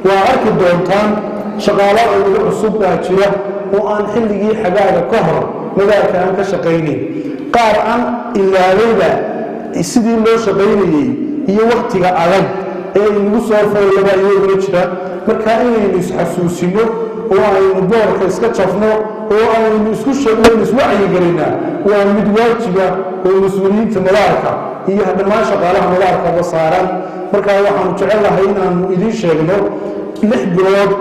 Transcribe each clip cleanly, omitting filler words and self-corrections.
وأرك الدونتان شغالات العصوب باجرة وأن حلقي حقاقة كهر ماذا كان كشقيني قارئا إلا ليلة السيدي اللي شقيني هي وقتك أغن المصور فولا يوجد مركائن يسحسوسينه وأن دورك إسكتشفنا وأن نسوعي قرينا ومدواجبة والمسؤولين الملائكة هي هذا ما شغالها ملائكة وصارا مركا waxaan jecelahay inaan idin sheegno 6 bilood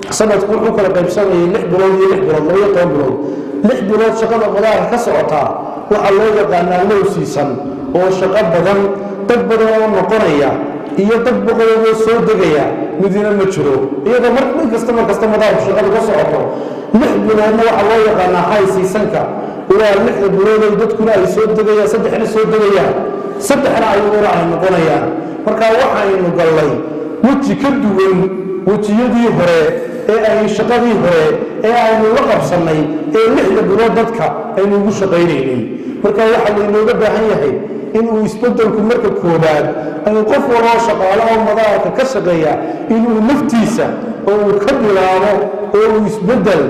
sanadku wuxuu kala qaybsanayay 6 bilood iyo 6 bilood iyo 10 bilood 6 bilood shaqada madaarka ka socota waxa loo yaqaanaa low season oo shaqo badan dad badan oo noqonaya iyo dad badan oo soo degaya midina ma jiro iyada mar kasta madaarka shaqada ka socoto 6 biloodna waxa loo yaqaanaa high season-ka waa 6 bilood oo dadkuna ay soo degayaan saddexna soo degayaan saddexna ay waraay noqonayaan marka waxaynu galay waji ka duwan wajiyadii hore ee ay shaqadii hore ee aynu la qabsanay ee 6 bilood dadka aynu ugu shaqaynaynay marka waxa laynooga baahan yahay in uu isbedelku marka koobaad ay qof walba shaqaale oo madaarka ka shaqeeya inuu naftiisa oo ka bilaabo oo uu isbedel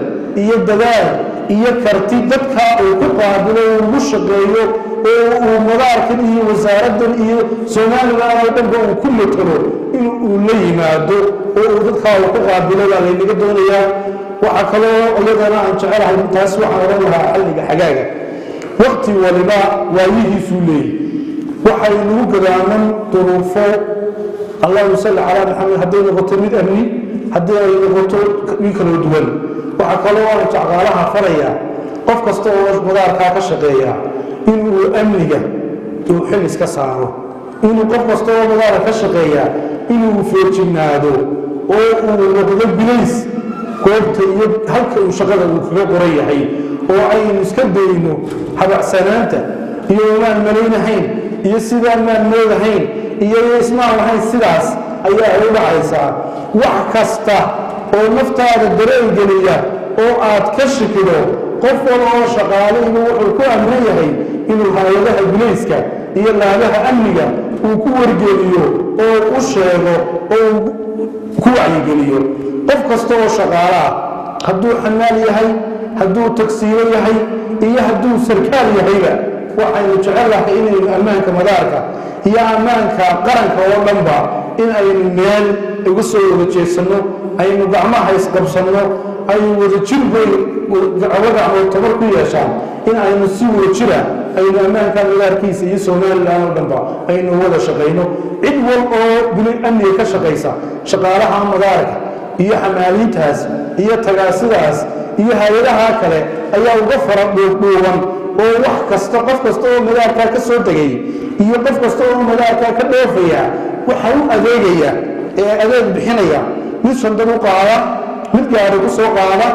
iyo dadaal iyo karti dadka uu ku qaabilo ugu shaqeeyo oo madaarkan iyo wasaaraddan iyo Soomaaliland oo dhanba uu ku metelo in uu la yimaado oo dadka uu ku qaabilo la inaga doonayaa waxa kale oo iyadana aan jecelahay taas waxa oran lahaa xalliga xagaaga waqti waliba waayihiisu leeyahay waxa inuu gadaaman duruufo Allahu salli ala Muhammad hadii noqoto mid amni hadii noqoto mid kala duwan waxa kale oo aan jecelahay faraya qof kasta oo madaarka ka shaqeeya inuu amniga uu xil iska saaro inuu qof kasta oo madaarka ka shaqeeya inuu feejinaado oo uu noqdo bilays goobta iyo halka uu shaqada uu kaga qoran yahay oo ay iska dayno habacsanaanta iyo maan maleynahayn iyo sidaan maan moodahayn iyo ismaan lahayn sidaas ayaa ay dhacaysaa wax kasta oo naftaada dareen geliya oo aad ka shakido qof walba shaqaale inuu wuxuu ku amran yahay inuu hay'adaha bilayska iyo laamaha amniga uu ku wargeliyo oo u sheego oo ku wacyigeliyo qof kasta oo shaqaale hadduu xanaal yahay hadduu tagsiiro yahay iyo hadduu sarkaal yahayba waxaynu jecelahay inaynu ammaanka madaarka iyo ammaanka qaranka oo dhanba in aynu meel uga soo wada jeesano aynu gacmaha isqabsano aynu wada jir gacmo tabar ku yeeshaan in aynu si wada jira aynu ammaanka madaarkiisa iyo Soomaaliland oo dhanba aynu wada shaqeyno cid walba oo bilay amniga ka shaqeysa shaqaalaha madaarka iyo xamaaliintaas iyo tagaasidaas iyo hay'adaha kale ayaa uga faradhuuban oo wax kasta qof kasta oo madaarka ka soo degay iyo qof kasta oo madaarka ka dhoofaya waxa uu adeegaya ee adeeg bixinaya mid shandad u qaada mid gaari ku soo qaada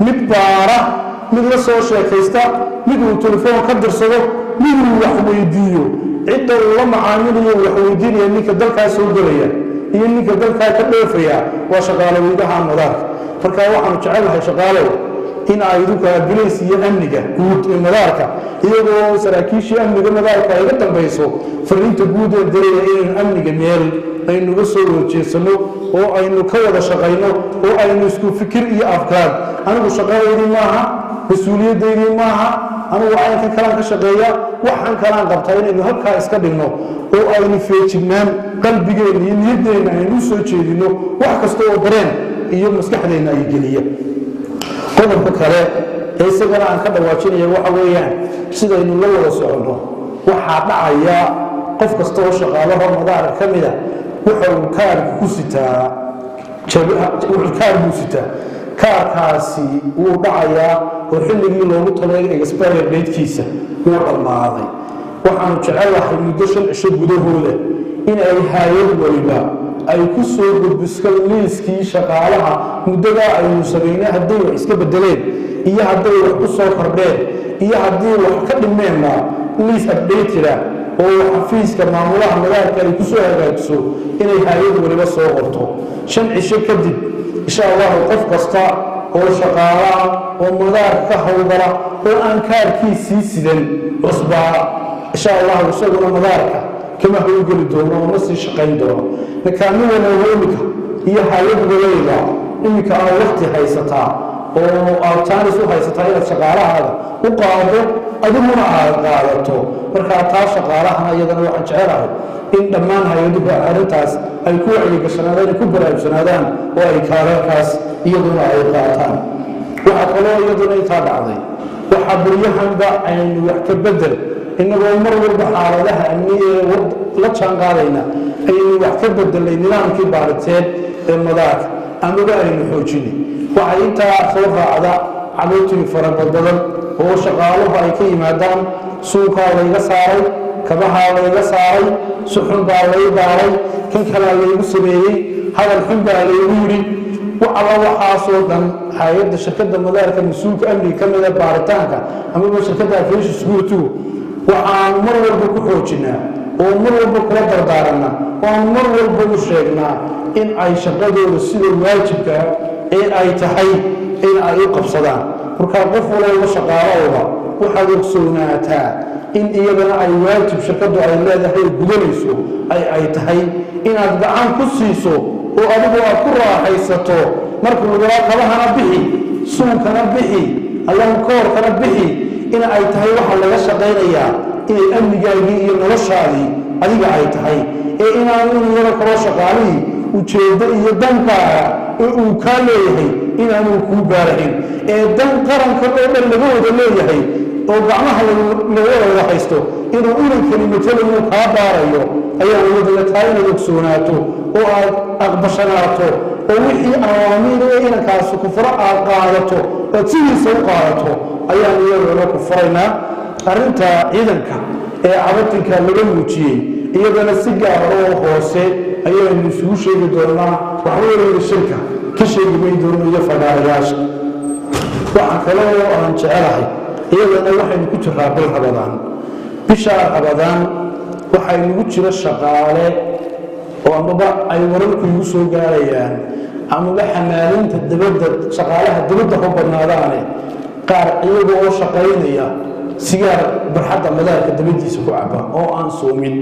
mid baara mid la soo sheekaysta mid uu telefoon ka dirsado mid uu wax weydiiyo cidda uu la macaamilayo wax weydiinaya ninka dalkaas soo galaya iyo ninka dalka ka dhoofaya waa shaqaalowaydaha madaarka marka waxaan jecelahay shaqaalow in ay idinka bilays iyo amniga guud ee madaarka iyagoo saraakiishii amniga madaarka ay ka dambayso fariinta guud ee dareeya in amniga meel aynu uga soo wajeesano oo aynu ka wada shaqeyno oo aynu isku fikir iyo afkaar anigu shaqadeedii maaha mas'uuliyadeedii maaha anigu waxaan kala ka shaqeeyaa waxaan kala qabtaa inaynu halkaa iska dhigno oo aynu feejignaan qalbigeena iyo niyaddeena aynu soo jeedino wax kasta oo dareen iyo maskaxdeena ay geliya qodobka kale ee isagana aan ka dhawaajinayo waxa weeyaan sidaynu la wada socono waxa dhacaya qof kasta oo shaqaalaha madaarka kamida waxa uu kaar ku sitaa kaarkaasi uu dhacaya oo xilligii loogu talagalay expire date-kiisa uu dhamaaday waxaan jecelahay muddo 5 cisho gudahooda in ay hay'ad waliba ay ku soo gudbiso liiskii shaqaalaha muddada aynu sameynay haddii wax iska bedeleen iyo haddii wax ku soo kordheen iyo haddii wax ka dhimeenna liis update oo xafiiska maamulaha madaarka ay ku soo hagaajiso inay hay'ad waliba soo qorto 5 cisho kadib insha Allah qof kasta oo shaqaala oo madaarka ka hawlgala oo aan kaarkiisii sidan cusbaa insha Allah isaguna madaarka كما هو يقول دونه ونص شقين دونه لكن هو نومك iyo hay'ad waliba iminka aan waqti haysataa oo aad jaanis u haysataa inaad shaqaalahaaga u qaado adiguna aad qaadato markaa taa shaqaalahana iyadana waxaan jecelahay in dhammaan hay-aduhu arrintaas ay ku wacyigasanaadaan ay ku baraarujsanaadaan oo ay kaalalkaas iyaduna ay qaataan waxaa kaloo iyaduna intaa dhacday waxaa buryahanba aynu wax ka bedel innagoo mar walba xaaladaha amni ee la jaan qaadayna ayaynu wax ka bedelnay nidaamkii baariteed ee madaarka amaba aynu xoojinay waxay intaa soo raacda cadootigi farabadan oo shaqaaluhu ay ka yimaadaan suuqaa layga saaray kabahaa layga saaray suxun baa lay baaray kan kalaa laygu sameeyey hadal xun baa laygu yidhi alla waxaasoo dhan hay-adda shirkadda madaarka mas-uulka amniga ka mida baaritaanka amaba shirkadda afeesha suguurtugu waxaanu mar walba ku xoojinaa oo mar walba kula dardaaranaa waanu mar walba u sheegnaa in ay shaqadooda sida waajibka ee ay tahay in ay u qabsadaan markaa qof walowba shaqaalahooda waxaad ogsoonaataa in iyadana ay waajib shirkaddu ay leedahay gudanayso ay tahay inaad gacan ku siiso oo adigu aad ku raaxaysato marka lagaa kabahana bixi suunkana bixi allahu koorkana bixi in ay tahay waxa laga shaqaynayaa inay amnigaagii iyo noloshaadii adiga ay tahay ee inaanu iyada kaloo shaqaalihii ujeeddo iyo dankaaga ee uu kaa leeyahay inaanu kuu gaarahin ee dan qaranka oo dhan laga wada leeyahay oo gacmaha laga wada haysto inuu inankani matalayu kaa baarayo ayaa wadala tahay inaad ogsoonaato oo aad aqbashanaato oo wixii awaamiir ee inankaasi ku furo aad qaadato ood sidiisa u qaadato ayaan iyadana ku furaynaa arrinta ciidanka ee cabatinka laga muujiyey iyadana si gaara oo hoose ayaynu isugu sheegi doonaa waxweynayna shirka ka sheegi may doono iyo fagaarayaasha waxaa kale oo aan jecelahay iyadana waxaynu ku jiraa bil rabadaan bishaa rabadaan waxay nagu jira shaqaale oo amaba ay wararku igu soo gaarayaan amaba xamaalinta dabadda shaqaalaha dabadda ku badnaadaane qaar iyaga oo shaqaynaya sigaar barxadda madaarka dabadiisa ku caba oo aan soomin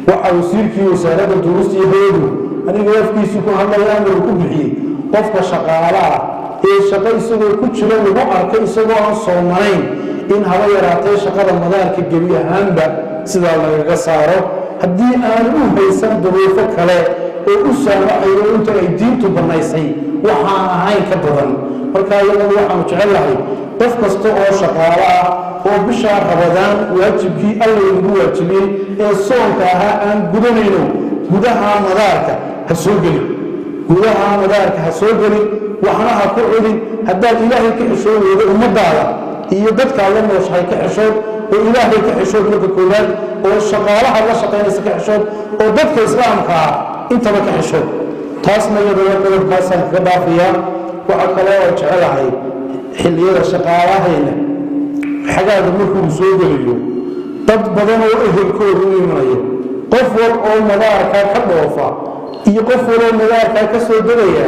waxa wasiirkii wasaaradda duulista iyo hayadu aniga afkiisii ku hadlaya amar ku bixiyey qofka shaqaalaha ee shaqo isagoo ku jira lagu arkay isagoo aan soomanayn in haba yaraatee shaqada madaarka gebi ahaanba sidaa lagaga saaro haddii aan u haysan duruufo kale oo u saamaxayo inta ay diintu bannaysay waxaan ahayn ka badan markaa iyadana waxaanu jecellahay qof kasta oo shaqaalo ah oo bishaa rabadaan waajibkii alla nagu waajibiyey ee soonka ahaa aan gudanayno gudaha madaarka ha soo gelin gudaha madaarka ha soo gelin waxna ha ku celin haddaad ilaahay ka xishooyeyda ummadaada iyo dadkaa la nooshahay ka xishood oo ilaahay ka xishood marka koowaad oo shaqaalaha la shaqaynaysa ka xishood oo dadka islaamka ah intaba ka xishood taasna iyadana qodobkaasaan kaga dhaafayaa waxaa kale oo jecelahay xilliyada shaqaalahayna xagaaga markuu soo geliyo dad badan oo ehelkooda u imanayo qof wal oo madaarkaa ka dhoofa iyo qof wal oo madaarkaa ka soo degaya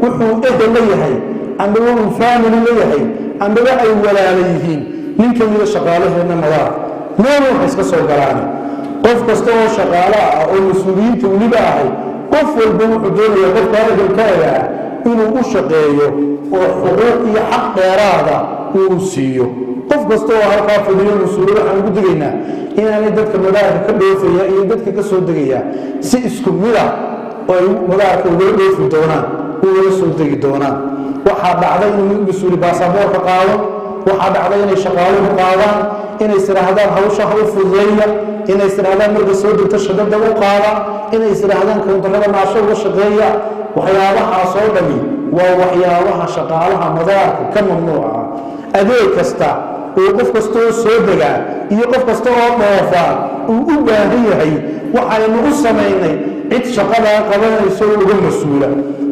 wuxuu ehel la yahay amaba uu faamili la yahay amaba ay walaala yihiin ninka mida shaqaalaheenna madaarka meel waxa iska soo galaana qof kasta oo shaqaalo ah oo mas-uuliyiinta weliba ahay qof walba wuxuu doonaya qofka ehelkaaga ah inuu u shaqeeyo oo xuquuq iyo xaq dheeraada uu siiyo qof kasta oo halkaa fadhiyo mas-uuliyad waxaan ugu digaynaa inaanay dadka madaarka ka dhoofaya iyo dadka ka soo degaya si isku mid ah oo ay madaarka ugala dhoofi doonaan ugala soo degi doonaan waxaa dhacday inuu mas-uuli baasaboorka qaado waxaa dhacday inay shaqaaluhu qaadaan inay isiraahdaan hawsha ha u fududeeya inay isiraahdaan marka soo degto shadada u qaada inay isiraahdaan koontarada maasho uga shaqeeya waxyaabahaasoo dhami waa waxyaabaha shaqaalaha madaarka ka mamnuuca ah adeeg kasta oo qof kasta oo soo degaa iyo qof kasta oo dhoofaa uu u baahan yahay waxaynu u samaynay cid shaqadaa qabanayso uga mas-uula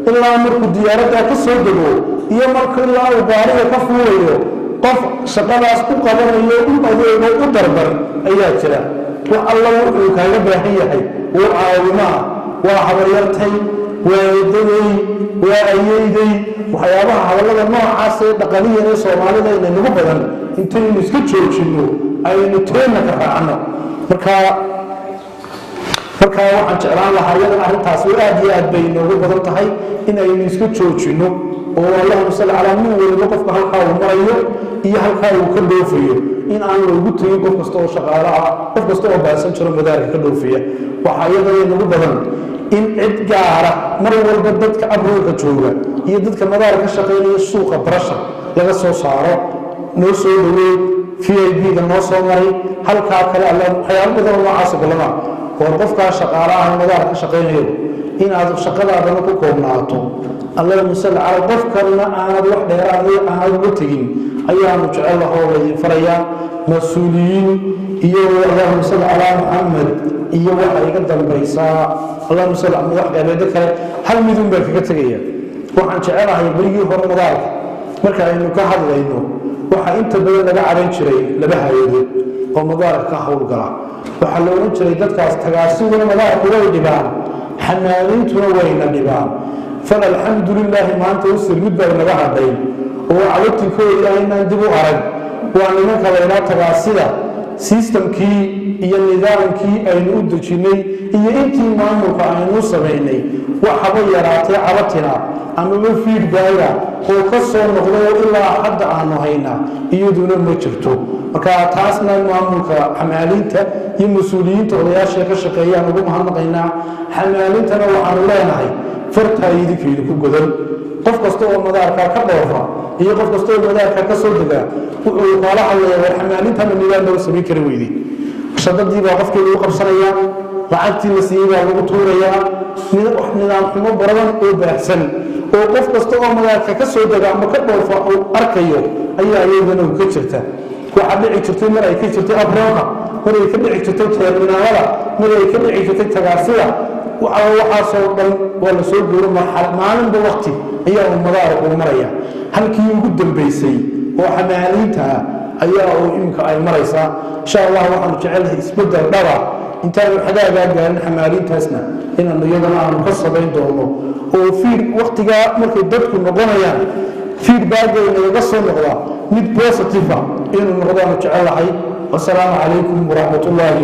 ilaa markuu diyaaraddaa ka soo dego iyo marka ilaa uu baariga ka fuulayo qof shaqadaas u qabanayo u adeego u darbar ayaa jira wax alla wuxuu kaaga baahan yahay oo caawimaa waa habaryartay waa eedaday waa ayeyday waxyaabaha hadallada noocaas ee dhaqaniyan ee soomaalida inay nagu badan intaynu iska joojinno aynu teenna ka raacno marka marka waxaan jeclaan lahaa iyadana arrintaas oo aad iyo aad bay inoogu badan tahay in aynu isku joojinno oo allahumma salli calaa min waliba qofka halkaa uu marayo iyo halkaa uu ka dhoofayo in aan loogu tegin qof kasta oo shaqaale ah qof kasta oo baasan jiro madaarka ka dhoofiya waxaa iyadana inagu badan in cid gaara mar walba dadka abroolka jooga iyo dadka madaarka ka shaqaynaya suuqa barasha laga soo saaro noo soo dhaweey VIB-da noo soo maray halkaa kale waxyaabo badan oo noocaas galama oo qofkaa shaqaale ah madaarka ka shaqaynayo inaad shaqadaadana ku koobnaato allahumma salli calaa qofkana aanad wax dheeraad aanad uga tegin ayaanu jecel lahoo laydin farayaa mas-uuliyiin iyo allahumma salli calaa muxamed iyo waxa iga dambaysaa allahumma salli calaa madax gaaleeda kale hal midun baa kaga tegaya waxaan jecelahay berigii hore madaarka marka aynu ka hadlayno waxaa inta badan laga caran jiray laba hay-adood oo madaarka ka howlgala waxaa la oran jiray dadkaas tagaasiguna madaarka way dhibaan xanaaniintuna wayna dhibaan fal alxamdu lilaahi maanta usir mid baa naga hadhay oo cawatinkoodii aynaan dib u arag waa nimanka laynaa tagaasida sistamkii iyo nidaamkii aynu u dejinnay iyo intii maamulka aynu samaynay waxaba yaraatay cabatina amaba fiidbaaga oo ka soo noqday oo ilaa hadda aanu haynaa iyaduna ma jirto marka taasna maamulka xamaalinta iyo mas-uuliyiinta odayaasha ka shaqeeyaan ugu mahadnaqaynaa xamaalintana waxaanu leenahay fartaa idinkeedu ku godan qof kasta oo madaarka ka dhoofa iyo qof kasta oo madaarka ka soo dega wuxuu kala hadlayaa war xamaalintana nidaam loo samayn kara weydii shaqadii baa qofkii lagu qabsanayaa lacagtii la siiyey baa lagu tuurayaa nidaam xumo badan oo baahsan oo qof kasta oo madaarka ka soo dega ama ka dhoofa uu arkayo ayaa iyadana ka jirta waxaa dhici jirtay mar ay ka jirtay abrooka mar ay ka dhici jirtay terminaalada mar ay ka dhici jirtay tagaasida waxaasoo dhan waa la soo guuro maalinba waqti ayaa uu madaarka u maraya halkii ugu dambaysay oo xamaaliinta ayaa uu iminka ay maraysaa insha allah waxaanu jecelnahay isbeddel dhaba intaanu xagaagaa gaarin xamaaliintaasna inaanu iyadana aanu ka samayn doono oo waqtigaa markay dadku noqonayaan feedbackay nagaga soo noqdaa mid positive inuu noqdaanu jecelnahay wasalaamu calaykum waraxmatullaahi